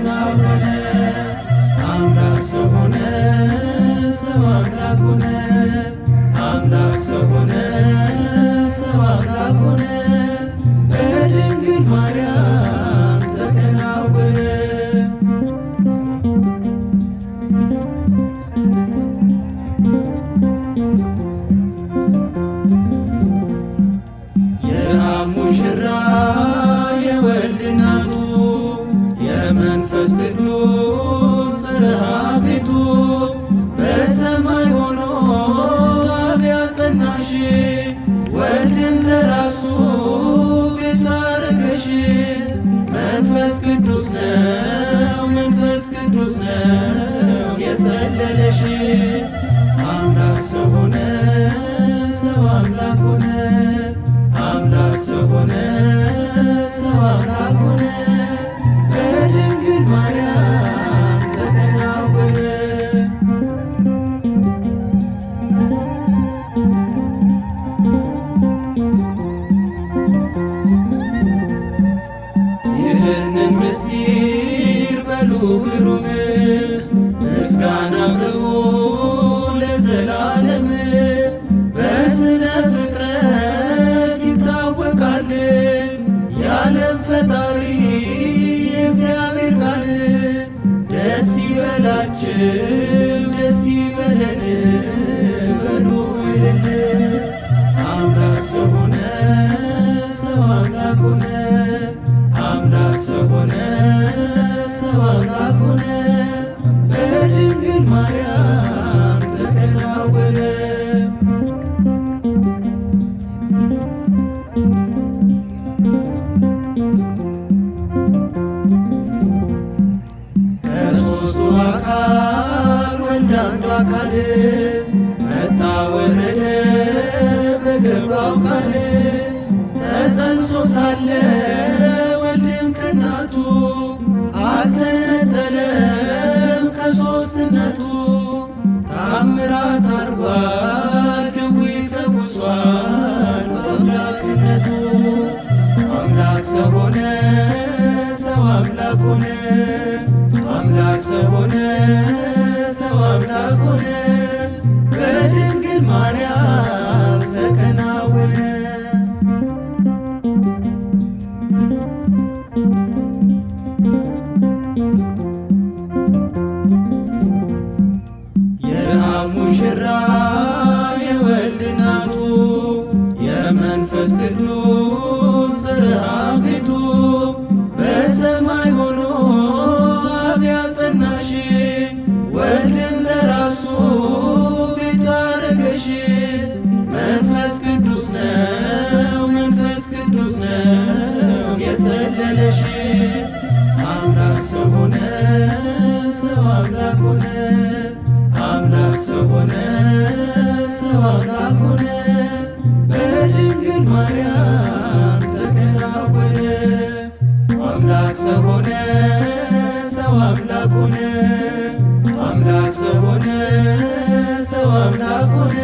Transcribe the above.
ተከናወነ። አምላክ ሰው ሆነ፣ ሰው አምላክ ሆነ። አምላክ ሰው ሆነ፣ ሰው አምላክ ሆነ። በድንግል ማርያም ተከናወነ። የአብ ሙሽራ የወልድ እናቱ የመንፈስ ቅዱስ ጽርሐ ቤቱ በሰማይ ሆኖ አብ ያጸናሽ ወልድም ለራሱ ቤት አረገሽ። መንፈስ ቅዱስ ነው፣ መንፈስ ቅዱስ ነው የጸለለሽ። አምላክ ሰው ሆነ፣ ሰው አምላክ ሆነ። አምላክ ሰው ሆነ፣ ሰው አምላክ ሆነ። በድንግል ማርያም ተከናወነ። ይህንን ምስጢር በሉ ግሩም ምስጋና አቅርቡ ለዘላለም። በስነ ፍጥረት ይታወቃል የዓለም ፈጣሪ የእግዚአብሔር ቃል። ደስ ይበላችሁ ደስ ይበለን በሉ እልል። አምላክ ሰው ሆነ፣ ሰው አምላክ ሆነ። አምላክ ሰው ሆነ፣ ሰው አምላክ ሆነ። በድንግል ማርያም ተከናወነ። ከሦስቱ አካል ወልድ አንዱ አካል መጣ ወረደ በገባው ቃል። ተጸንሶ ሳለ ወልድም ከእናቱ አልተነጠለም ከሦስትነቱ። ታምራት አድርጓል ድውይ ፈውሷል በአምላክነቱ። አምላክ ሰው ሆነ፣ ሰው አምላክ ሆነ። አምላክ ሰው ሆነ፣ ሰው አምላክ ሆነ። በድንግል ማርያም ተከናወነ። የአብ ሙሽራ የወልድ እናቱ የመንፈስ ቅዱስ ጽርሐ ቤቱ በሰማይ ሆኖ አብ ያጸናሽ ወልድም ለራሱ ቤት አረገሽ። መንፈስ ቅዱስ ነው፣ መንፈስ ቅዱስ ነው የጸለለሽ። አምላክ ሰው ሆነ፣ ሰው አምላክ ሆነ። አምላክ ሰው ሆነ፣ ሰው አምላክ ሆነ። በድንግል ማርያም ተከናወነ። አምላክ ሰው ሆነ፣ ሰው አምላክ ሆነ። አምላክ ሰው ሆነ፣ ሰው አምላክ ሆነ።